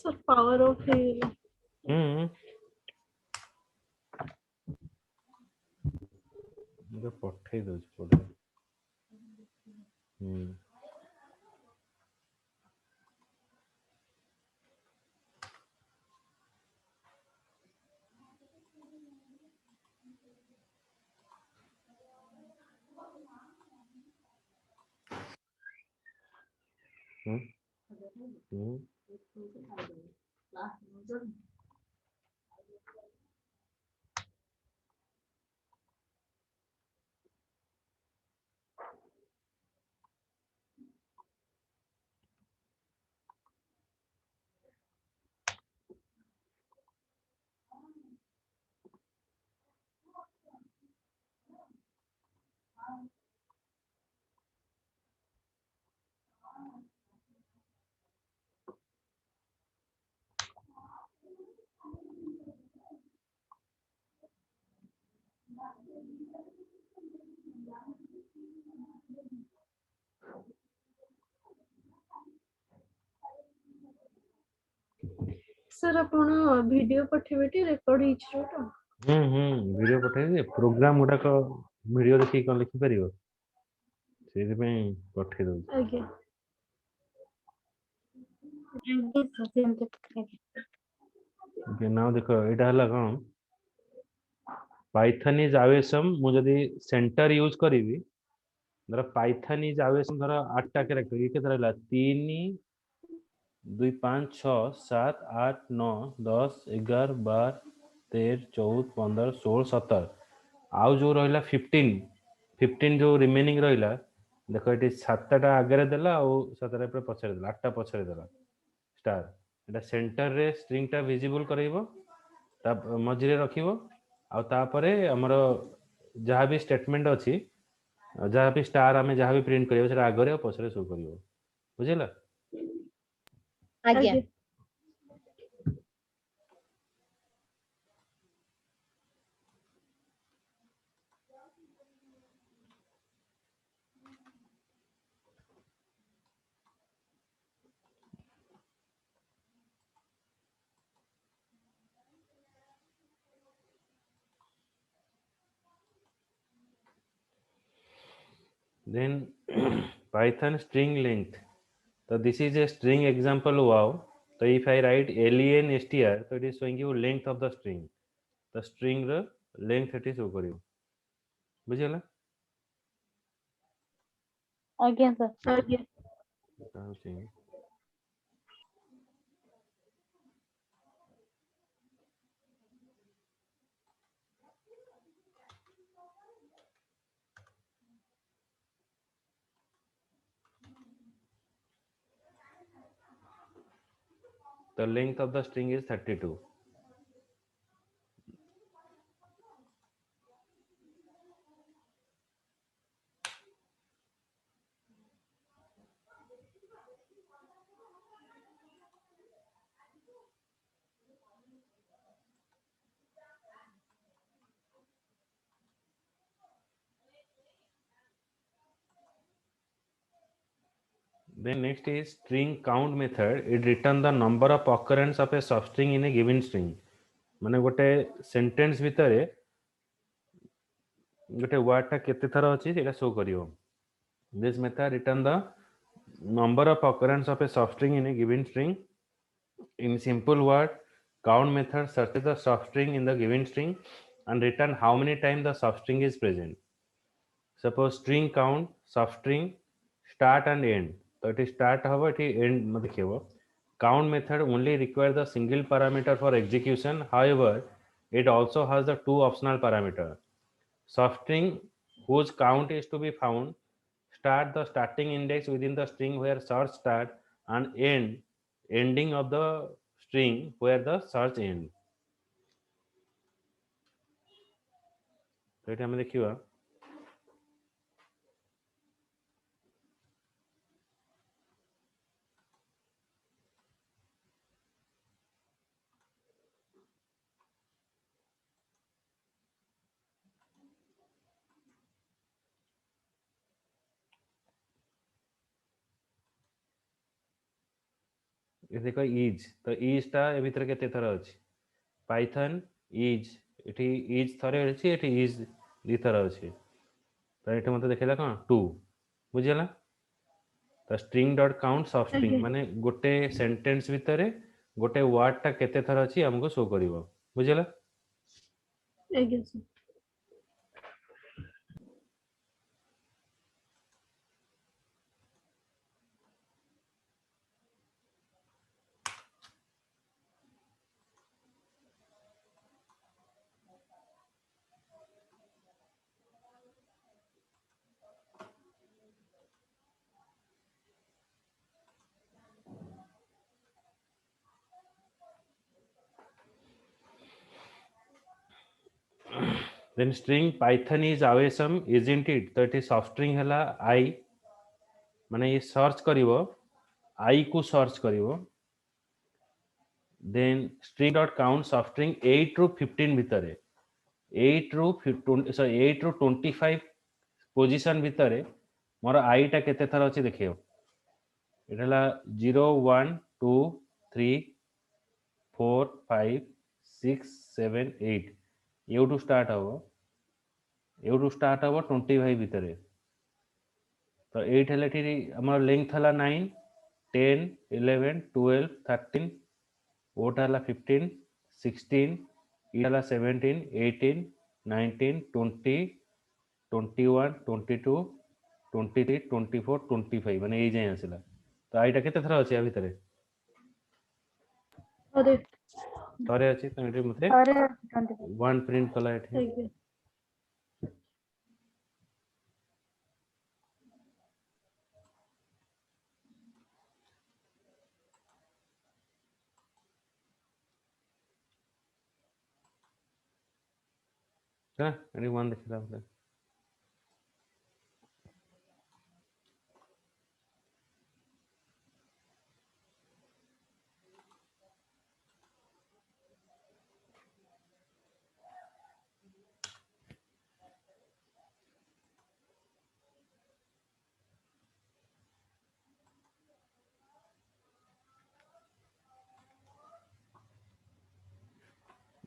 Sir power of है मुझे पठे दो पड़े सर आपण वीडियो पठेबेटी रेकॉर्ड हिच जोटा वीडियो पठे प्रोग्राम गुड़ाक वीडियो देखिए कौन लिखि पारिबो से पठे दो आगे नाउ देखो एटा हला कौन पाइथन इज अवेसम मु जदी सेंटर यूज करिवि धर पाइथन इज अवेसम धर 8टा कैरेक्टर ये केतरा हला 3 2 5 6 7 8 9 10 11 12 13 14 15 16 17 आउ जो रहिला 15 जो रिमेनिंग रहिला देखो ये 7टा आगे देला और 7टा पर पछरे देला 8टा पछरे देला स्टार एटा सेंटर रे स्ट्रिंग टा विजिबल करइबो ता मझिरे रखिबो आ तापरे हमर जहाँ भी स्टेटमेंट अछि जहाँ भी स्टार आमे जहाँ भी प्रिंट करियो सेटा आगरे और पछरे शो करियो बुझिला आज्ञा then python string length so this is a string example wow so if I write len str so it is showing you length of the string the string ର length ଏଠି show କରିବ ବୁଝିଲା आज्ञा sir आगे ଏଟା ହଉଛି the length of the string is 32 then next is string count method it return the number of occurrence of a substring in a given string माने गोटे सेंटेंस भितरे गोटे वर्ड टा केते थर अछि सेटा शो करियो this method return the number of occurrence of a substring in a given string in simple word count method searches the substring in the given string and return how many times the substring is present suppose string count substring start and end तो it start हबो it end म देखिबो count method only require the single parameter for execution however it also has the two optional parameter substring whose count is to be found start the starting index within the string where search start and end ending of the string where the search end तो ये हम देखिबा ये देखो is तो is टा ए भीतर केते थर अछि पाइथन इज एठी इज थरे अछि एठी इज दी थर अछि तो एठी मते देखैला कोन 2 बुझिला तो स्ट्रिंग डॉट काउंट सब स्ट्रिंग आज्ञा माने गोटे सेंटेंस भितरे गोटे वर्ड टा केते थर अछि हमको शो करिवो बुझिला आज्ञा sir then string python is awesome isn't it तो एठी सब स्ट्रिंग हला I माने ये सर्च करिवो I को search करिवो then string dot count substring 8 ରୁ 15 ଭିତରେ 8 ରୁ 8 ରୁ 25 पोजीशन ଭିତରେ मोर I टा केते थर अछि देखियो एटा हला 0 1 2 3 4 5 6 7 8 एउटू स्टार्ट हबो 25 ଭିତରେ तो 8 हला ठी हमर लेंथ हला 9 10 11 12 13 ओटा हला 15 16 इला 17 18 19 20 21 22 23 24 25 माने ए जाय आसिला तो आइटा केते थरा अछि आ भितरे अरे थरे अछि तो एठी मते अरे 25 1 प्रिंट कला एठी आज्ञा हा एठी 1 देखला मते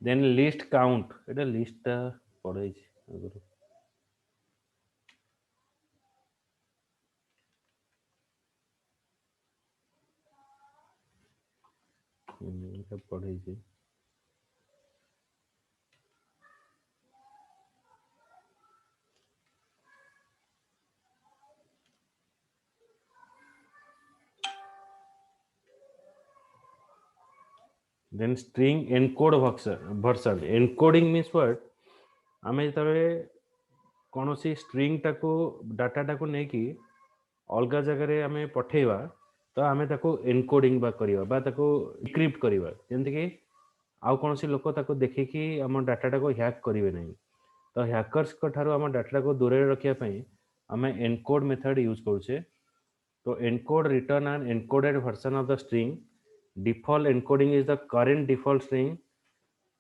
then list count एटा लिस्ट टा पढै छी अगर एटा पढै छी then string encode version encoding means what आमे जतबे कोनोसी स्ट्रिंग टाको डाटा टाको नै कि अलगा जगह रे आमे पठेवा तो आमे ताको एनकोडिंग बा करिवा बा ताको डिक्रिप्ट करिवा जेंति कि आउ कोनोसी लोक ताको देखि कि हम डाटा टाको हैक करिवे नै तो हैकर्स को थारो हम डाटा को दूर रखिया पई आमे एनकोड मेथड यूज करूछे तो encode return an encoded version of the string default encoding is the current default string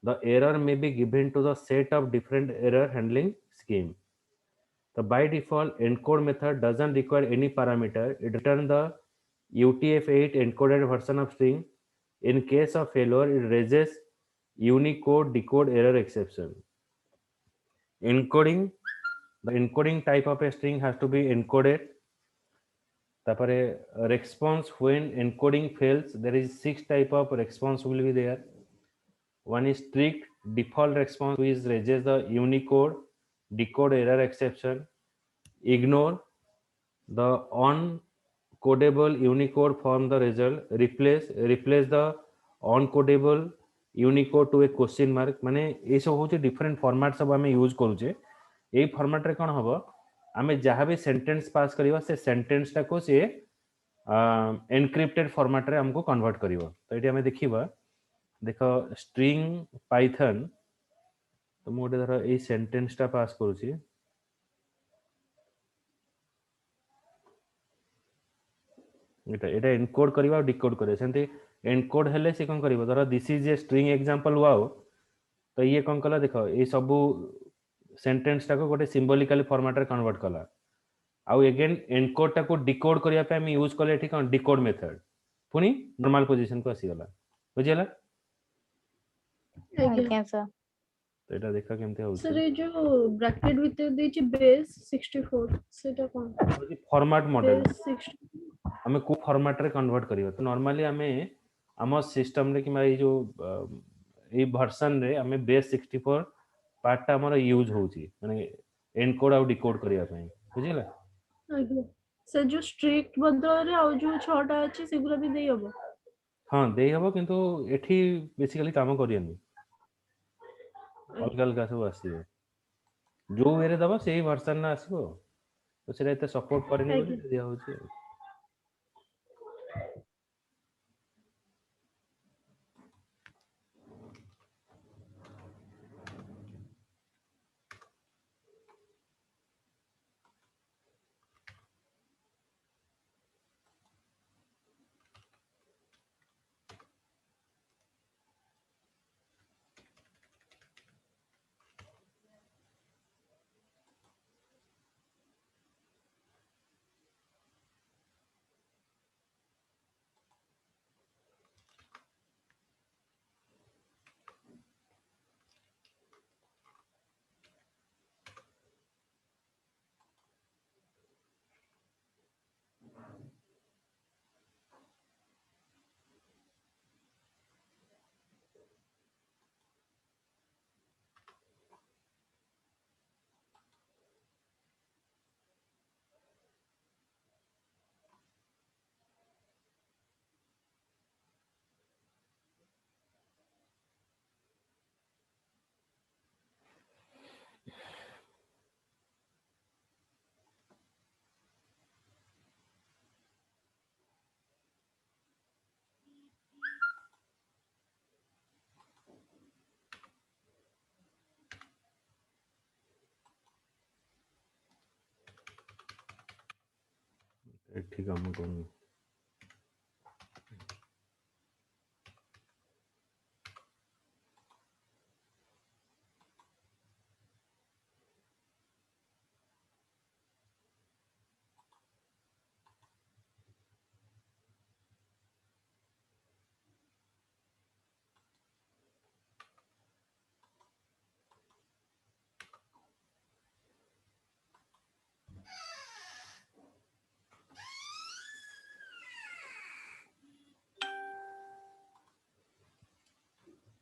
the error may be given to the set of different error handling scheme the by default encode method doesn't require any parameter it returns the utf-8 encoded version of string in case of failure it raises unicode decode error exception encoding the encoding type of a string has to be encoded tapare response when encoding fails there is 6 type of response will be there one is strict default response which raises the unicode decode error exception ignore the uncodable unicode from the result replace the uncodable unicode to a question mark माने ए सब होचे different format सब हमें use करूचे ए format रे कोन हबो हमें जहां भी सेंटेंस पास करिवा से सेंटेंस टा को से एनक्रिप्टेड फॉर्मेट रे हमको कन्वर्ट करिवो तो एटी हमें देखिबा देखो स्ट्रिंग पाइथन तो मोटे धर ए सेंटेंस टा पास करूची एटा एनकोड करिवा और डिकोड करे सेंती एनकोड हेले से कोन करिवो धर this is a string example wow तो ये कोन कला देखो ए सब सेंटेंस टा को गोटे सिंबॉलिकली फॉर्मेट रे कन्वर्ट कला आउ अगेन एनकोड टा को डिकोड करिया पे हम यूज करले एठी कोन डिकोड मेथड पुनी नॉर्मल पोजीशन को आसी गला बुझिला आज्ञा ଆଜ୍ଞା ସାର୍ तो एटा देखा केमते होउछ सर ये जो ब्रैकेट भीतर देछि बेस 64 सेटा कोन फॉर्मेट मॉडल बेस 60 हमें को फॉर्मेट रे कन्वर्ट करियो तो नॉर्मली हमें हम सिस्टम रे कि ये जो ए वर्जन रे हमें बेस 64 पार्ट टा हमर यूज होउची माने एनकोड और डिकोड करिया पई बुझिला आज्ञा सर जो स्ट्रिक्ट बदल रे और जो 6 टा अछि सेगुरा भी देई हबो हां देई हबो किंतु एठी बेसिकली काम करियनी अलग अलग सब आसीबो जो वे रे दबो सेही वर्जन ना आसीबो तो सेटा एते सपोर्ट करेनी बोली आज्ञा दिया होउची एठी काम करू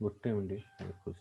गोटे मिनिट देखुछ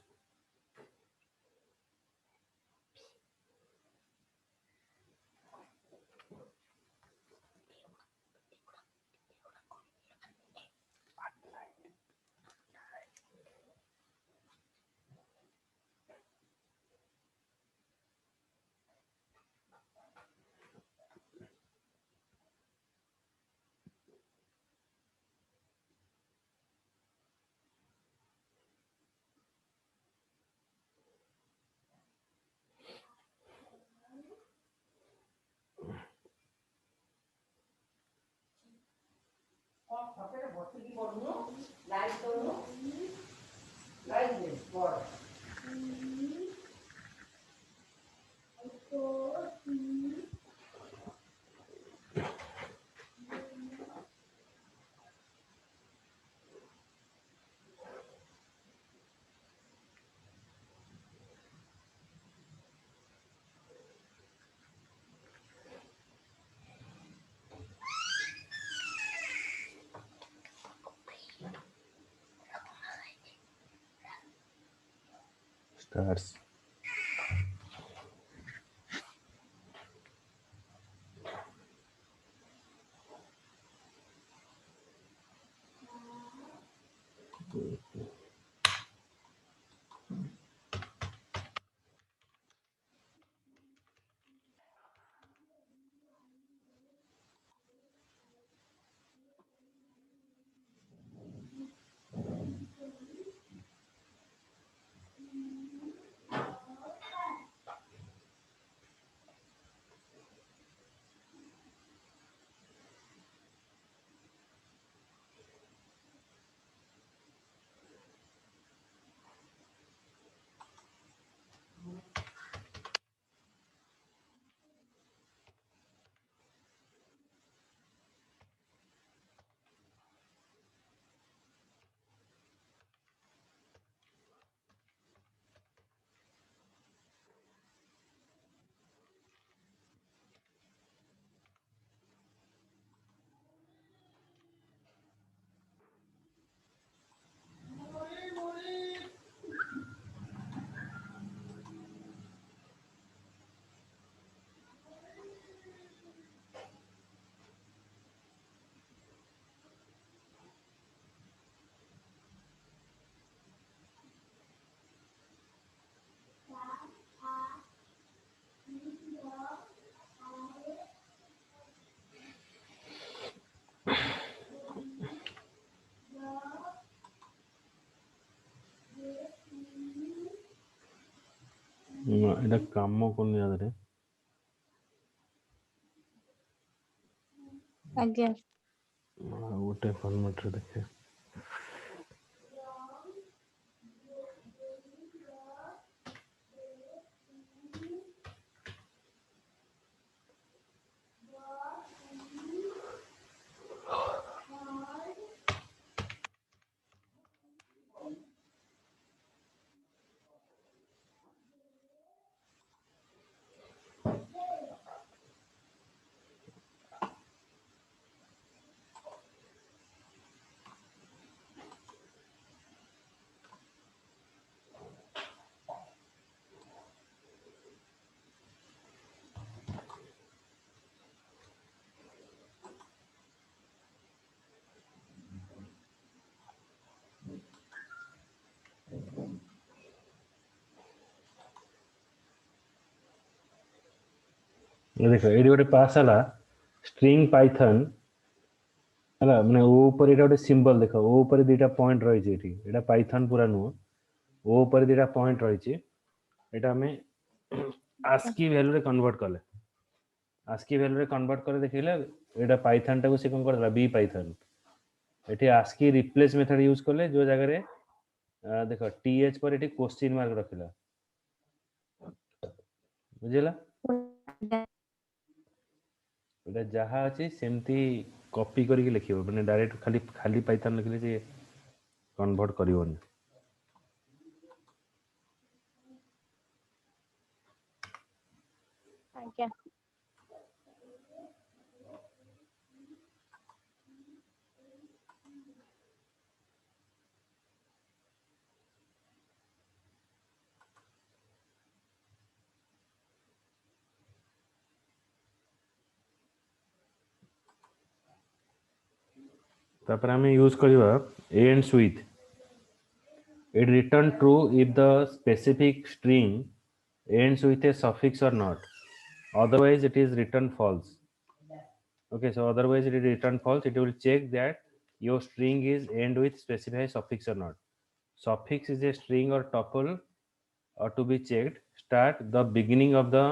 स्टार्स एटा काम कोन याद रे आज्ञा गोटे फॉर्मेट रे देखे ये देखो एडी गोटे पास हला स्ट्रिंग पाइथन हला माने ओ ऊपर एटा गोटे सिंबल देखो ओ ऊपर दुटा पॉइंट रही छै एठी एटा पाइथन पूरा नु ओ ऊपर दुटा पॉइंट रही छै एटा हमें ASCII वैल्यू रे कन्वर्ट करले ASCII वैल्यू रे कन्वर्ट करे देखिले एटा पाइथन टा को से कोन करला बी पाइथन एठी ASCII रिप्लेस मेथड यूज करले जो जगह रे देखो टीएच पर एठी क्वेश्चन मार्क रखिला बुझिला एटा जहा अछि सेमती कॉपी करके लिखिबो माने डायरेक्ट खाली खाली पाइथन लिखले जे कन्वर्ट करिवोनी आज्ञा तापर हमें use करिवा ends with it return true if the specific string ends with a suffix or not otherwise it is return false okay so otherwise it is return false it will check that your string is end with specified suffix or not suffix is a string or tuple or to be checked start the beginning of the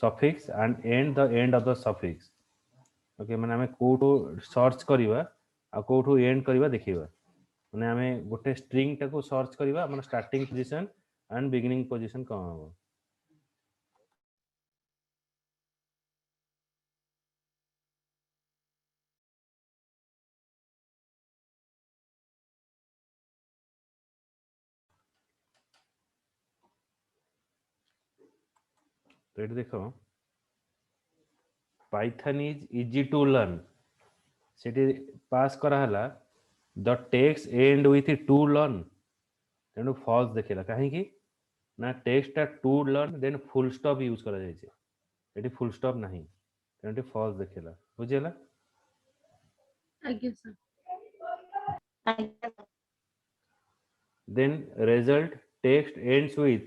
suffix and end the end of the suffix okay माने हमें कोठो search करिवा uh Kotho and करिवा देखिबा माने हमें गोटे string टाको search करिवा मन starting position and beginning position कौन हो तो ये देखो Python is easy to learn सेठी पास करा हला the text and with to learn तेणु फॉल्स देखिला काहे की ना टेक्स्ट टा to learn then full stop use करा जाय छै एठी फुल स्टॉप नहीं तेणु फॉल्स देखिला बुझिला आज्ञा सर आज्ञा then result text ends with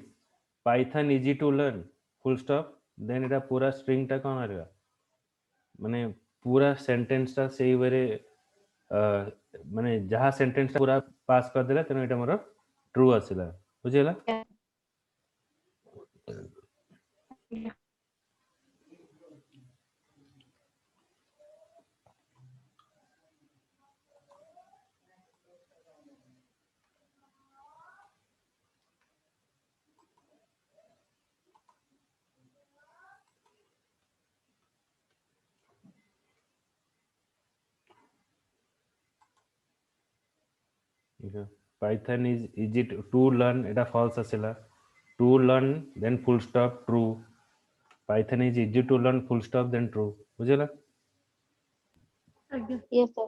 python easy to learn full stop then এটা पूरा string टा कोन आरेगा माने पूरा सेंटेंस टा सेही वेरे माने जहा सेंटेंस टा पूरा पास कर देला तेनो एटा मोर ट्रू आसिला बुझिला Okay. Python is easy to learn eta false asila to learn then full stop true Python is easy to learn full stop then true बुझिला आज्ञा yes sir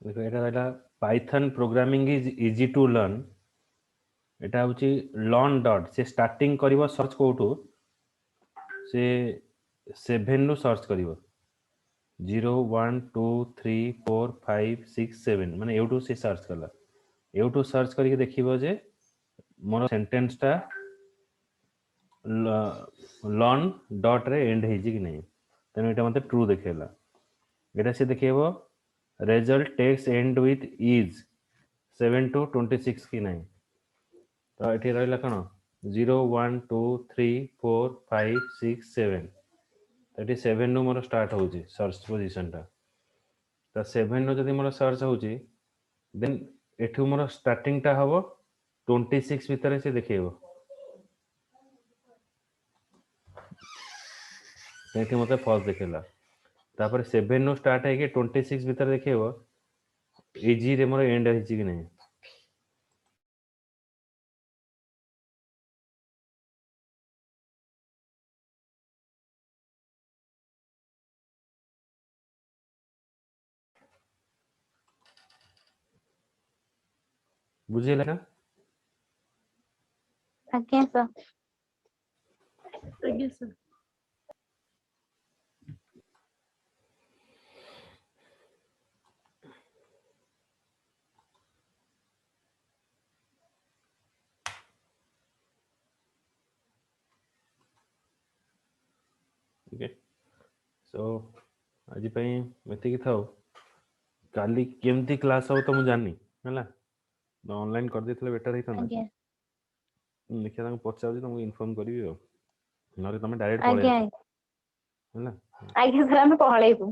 देखो एटा रहला python programming is easy to learn एटा होची learn dot से starting करिवो search कोठू से 7 नु सर्च करिवो 0 1 2 3 4 5 6 7 माने एउटू से सर्च करला एउटू सर्च करके देखिबो जे मोर सेंटेंस टा लर्न डॉट रे एंड हेजी कि नहीं तेनु एटा मते ट्रू देखेला एटा से देखिबो result text and with is 7 to 26 की नहीं तो एठी रहला कण 0 1 2 3 4 5 6 7 एठी 7 नु मोर स्टार्ट होउची सर्च पोजीशन टा तो 7 नु जदी मोर सर्च होउची देन एठू मोर स्टार्टिंग टा हबो 26 भीतर से देखिबो एठी मते फॉल्स देखेला तापर 7 नु स्टार्ट है कि 26 भीतर देखिबो इजी रे मोर एंड हिची कि नहीं बुझिला ना ଆଜ୍ଞା ସାର୍ ଆଜ୍ଞା ସାର୍ ओके सो आज पई मेति की थाओ काली केमती क्लास हो तो मु जानी हला ऑनलाइन कर देथले बेटर हिता ना ଆଜ୍ଞା देखिया तांको पचाउजी तुमको इन्फॉर्म करिवि हो नरे तमे डायरेक्ट पळे ଆଜ୍ଞା हला ଆଜ୍ଞା ସାର୍ ଆମେ ପଳେଇବୁ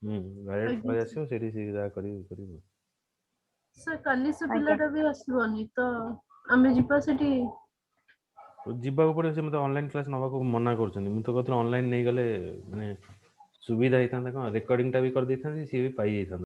डायरेक्ट ଆଜ୍ଞା पळे ସାର୍। आसियो सेठी से जा करिवि ସାର୍ କାଲି ସେ ଆଜ୍ଞା ପିଲାଟା ବି ଆସିବନି ତ ଆମେ ଯିବା ସେଠି तो जिबाको पड़े से मते ऑनलाइन क्लास नबाको मना करछनी मु तो कहत ऑनलाइन नहीं गले माने सुविधा हिता कौन रेकॉर्डिंग टा भी कर देथांती सी भी पाई जाइथां